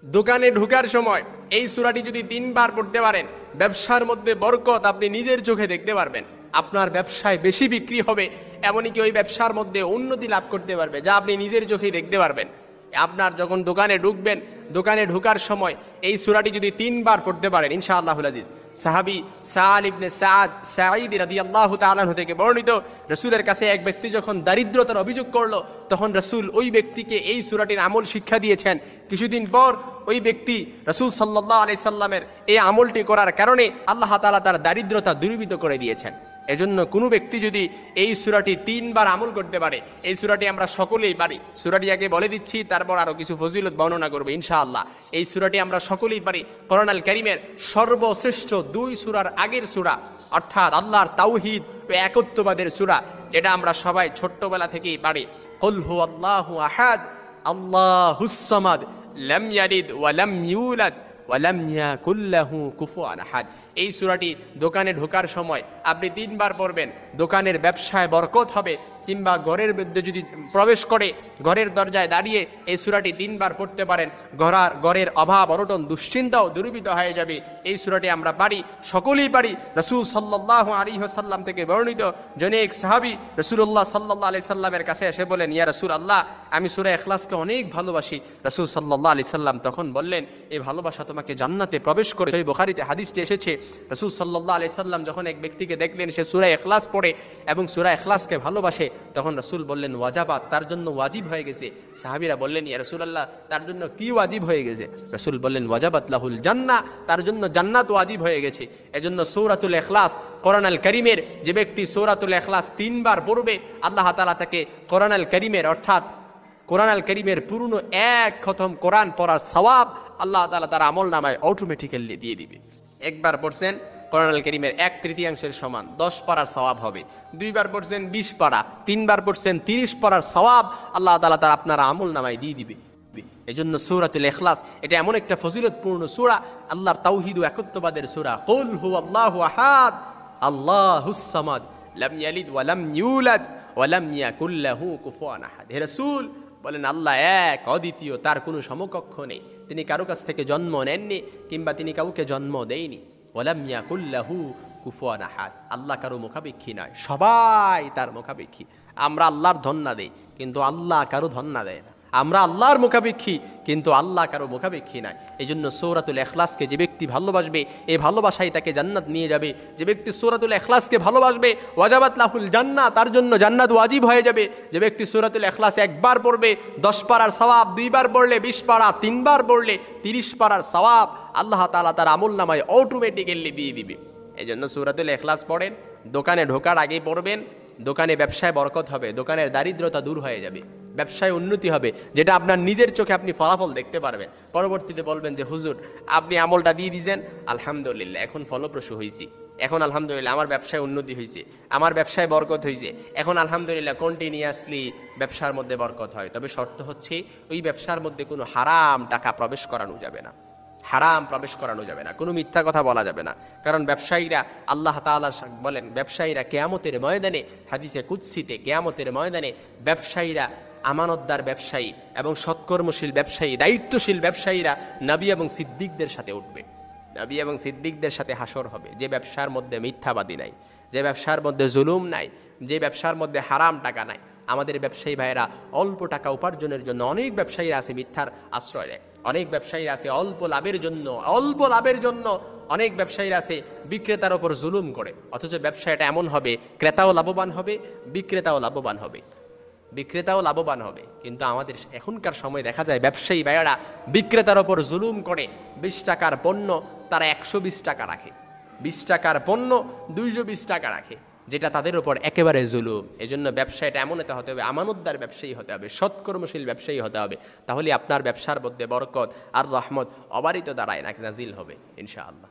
দোকানে ঢোকার সময় এই সূরাটি যদি 3 বার পড়তে পারেন, ব্যবসার মধ্যে বরকত আপনি নিজের চোখে দেখতে পারবেন। আপনার ব্যবসায় বেশি বিক্রি হবে, এমনকি ওই ব্যবসার মধ্যে উন্নতি লাভ করতে পারবে, যা আপনি নিজের চোখেই দেখতে পারবেন। আপনার যখন দোকানে ঢুকবেন, দোকানে ঢোকার সময় এই সূরাটি যদি 3 বার পড়তে পারেন, ইনশাআল্লাহুল আজিজ। সাহাবী সাআদ ইবনে সাঈদ রাদিয়াল্লাহু তাআলা আনহু থেকে বর্ণিত, রাসূলের কাছে এক ব্যক্তি যখন দারিদ্রতার অভিযোগ করলো, তখন রাসূল ওই ব্যক্তিকে এই সূরাটির আমল শিক্ষা দিয়েছেন। কিছুদিন পর ওই ব্যক্তি রাসূল সাল্লাল্লাহু আলাইহি সাল্লামের এই আমলটি করার কারণে আল্লাহ তাআলা তার দারিদ্রতা দূরীভূত করে দিয়েছেন। এজন্য কোনো ব্যক্তি যদি এই সূরাটি 3 বার আমল করতে পারে, এই সূরাটি আমরা সকলেই পারি। সূরাটি আগে বলে দিচ্ছি, তারপর আরো কিছু ফজিলত বর্ণনা করব ইনশাআল্লাহ। এই সূরাটি আমরা সকলেই পারি। কোরআন আল কারীমের সর্বশ্রেষ্ঠ 2 সূরার আগের সূরা, অর্থাৎ আল্লাহর তাওহীদ ও একত্ববাদের সূরা, যেটা আমরা সবাই ছোট্টবেলা থেকেই পারি। কুল হুয়াল্লাহু আহাদ আল্লাহুস সামাদ লাম ইয়ালিদ ওয়া লাম ইউলাদ ওয়া লাম ইয়াকুল লাহু কুফুয়ান আহাদ। এই সূরাটি দোকানে ঢোকার সময় আপনি 3 বার পড়বেন, দোকানের ব্যবসায় বরকত হবে। কিংবা ঘরের মধ্যে যদি প্রবেশ করে, ঘরের দরজায় দাঁড়িয়ে এই সূরাটি 3 বার পড়তে পারেন, ঘরের অভাব অনটন দুশ্চিন্তাও দূরীভূত হয়ে যাবে। এই সূরাটি আমরা পারি, সকলেই পারি। রাসূল সাল্লাল্লাহু আলাইহি ওয়াসাল্লাম থেকে বর্ণিত জনৈক সাহাবী রাসূলুল্লাহ সাল্লাল্লাহু আলাইহি সাল্লামের কাছে এসে বলেন, ইয়া রাসূলুল্লাহ, আমি সূরা ইখলাসকে অনেক ভালোবাসি। রাসূল সাল্লাল্লাহু আলাইহি সাল্লাম তখন বললেন, এই ভালোবাসা তোমাকে জান্নাতে প্রবেশ করে। সহিহ বুখারীতে হাদিসটি এসেছে, রাসূল সাল্লাল্লাহু আলাইহি সাল্লাম যখন এক ব্যক্তিকে দেখলেন সে সূরা ইখলাস পড়ে এবং সূরা ইখলাসকে ভালোবাসে, তখন রাসূল বললেন, ওয়াজাবাত, তার জন্য ওয়াজিব হয়ে গেছে। সাহাবীরা বললেন, ইয়া রাসূলুল্লাহ, তার জন্য কি ওয়াজিব হয়ে গেছে? রাসূল বললেন, ওয়াজাবাত লাহুল জান্নাহ, তার জন্য জান্নাত ওয়াজিব হয়ে গেছে। এজন্য সূরাতুল ইখলাস, কোরআন আল কারীমের যে ব্যক্তি সূরাতুল ইখলাস 3 বার পড়বে, আল্লাহ তাআলা তাকে কোরআন আল কারীমের, অর্থাৎ কোরআন আল কারীমের পুরনো 1 খতম কোরআন পড়ার সওয়াব আল্লাহ তাআলা তার আমলনামায় অটোমেটিক্যালি দিয়ে দিবে। একবার পড়ছেন কোরআন আল কারীমের 1/3 সমান 10 পারার সওয়াব হবে। 2 বার পড়ছেন 20 পারা, 3 বার পড়ছেন 30 পারার সওয়াব আল্লাহ তাআলা তার আপনার আমলনামায় দিয়ে দিবে। এজন্য সূরাতুল ইখলাস এটা এমন একটা ফজিলতপূর্ণ সূরা, আল্লাহর তাওহীদ ও একত্ববাদের সূরা। কুল হুয়াল্লাহু আহাদ আল্লাহুস সামাদ লাম ইয়ালিদ ওয়া লাম ইউলাদ ওয়া লাম ইয়াকুল লাহু কুফুয়ান আহাদ। হে রাসূল বলেন, আল্লাহ এক, অদ্বিতীয়, তার কোনো সমকক্ষ নেই। তিনি কারো কাছ থেকে জন্ম নেননি কিংবা তিনি কাউকে জন্ম দেয়নি। ওয়ালাম ইয়াকুল লাহু কুফুয়ান আহাদ, আল্লাহ কারো মুখাপেক্ষী নয়, সবাই তার মুখাপেক্ষী। আমরা আল্লাহর ধন্না দেই, কিন্তু আল্লাহ কারো ধন্না দেয় না। আমরা আল্লাহর মুখাপেক্ষী, কিন্তু আল্লাহ কারো মুখাপেক্ষী নয়। এই জন্য সূরাতুল ইখলাসকে যে ব্যক্তি ভালোবাসবে, এই ভালোবাসাই তাকে জান্নাত নিয়ে যাবে। যে ব্যক্তি সূরাতুল ইখলাসকে ভালোবাসবে, ওয়াজাবাত লাহুল জান্নাহ, তার জন্য জান্নাত ওয়াজিব হয়ে যাবে। যে ব্যক্তি সূরাতুল ইখলাস 1 বার পড়বে 10 পারার সওয়াব, 2 বার পড়লে 20 পারা, 3 বার পড়লে 30 পারার সওয়াব আল্লাহ তাআলা তার আমলনামায় অটোমেটিক্যালি দিয়ে দিবে। এই জন্য সূরাতুল ইখলাস পড়েন, দোকানে ঢোকার আগেই পড়বেন। দোকানে ব্যবসায় বরকত হবে, দোকানের দারিদ্রতা দূর হয়ে যাবে, ব্যবসায় উন্নতি হবে, যেটা আপনার নিজের চোখে আপনি ফলাফল দেখতে পারবেন। পরবর্তীতে বলবেন যে হুজুর, আপনি আমলটা দিয়ে দিয়েছেন, আলহামদুলিল্লাহ, এখন ফলপ্রসূ হয়েছি, এখন আলহামদুলিল্লাহ আমার ব্যবসায় উন্নতি হয়েছে, আমার ব্যবসায় বরকত হয়েছে, এখন আলহামদুলিল্লাহ কন্টিনিউয়াসলি ব্যবসার মধ্যে বরকত হয়। তবে শর্ত হচ্ছে ওই ব্যবসার মধ্যে কোনো হারাম টাকা প্রবেশ করানো যাবে না, হারাম প্রবেশ করানো যাবে না, কোনো মিথ্যা কথা বলা যাবে না। কারণ ব্যবসায়ীরা, আল্লাহ তাআলা বলেন, ব্যবসায়ীরা কিয়ামতের ময়দানে, হাদিসে কুদসিতে, কিয়ামতের ময়দানে ব্যবসায়ীরা, আমানতদার ব্যবসায়ী এবং সৎকর্মশীল ব্যবসায়ী, দায়িত্বশীল ব্যবসায়ীরা নবী এবং সিদ্দিকদের সাথে উঠবে। নবী এবং সিদ্দিকদের সাথে হাসর হবে। যে ব্যবসার মধ্যে মিথ্যাবাদী নাই, যে ব্যবসার মধ্যে জুলুম নাই, যে ব্যবসার মধ্যে হারাম টাকা নাই। আমাদের ব্যবসায়ী ভাইয়েরা অল্প টাকা উপার্জনের জন্য, অনেক ব্যবসায়ীরা আছে মিথ্যার আশ্রয় নেয়, অনেক ব্যবসায়ীরা আছে অল্প লাভের জন্য অনেক ব্যবসায়ীরা আছে বিক্রেতার ওপর জুলুম করে। অথচ ব্যবসায়টা এমন হবে, ক্রেতাও লাভবান হবে, বিক্রেতাও লাভবান হবে। কিন্তু আমাদের এখনকার সময় দেখা যায় ব্যবসায়ী ভাইয়েরা বিক্রেতার ওপর জুলুম করে। 20 টাকার পণ্য তারা 120 টাকা রাখে, 20 টাকার পণ্য 220 টাকা রাখে, যেটা তাদের উপর একেবারে জুলুম। এজন্য ব্যবসায়টা এমন হতে হবে, আমানতদার ব্যবসায়ী হতে হবে, সৎকর্মশীল ব্যবসায়ী হতে হবে। তাহলে আপনার ব্যবসার মধ্যে বরকত আর রহমত অবারিত দ্বারায় নাজিল হবে ইনশাআল্লাহ।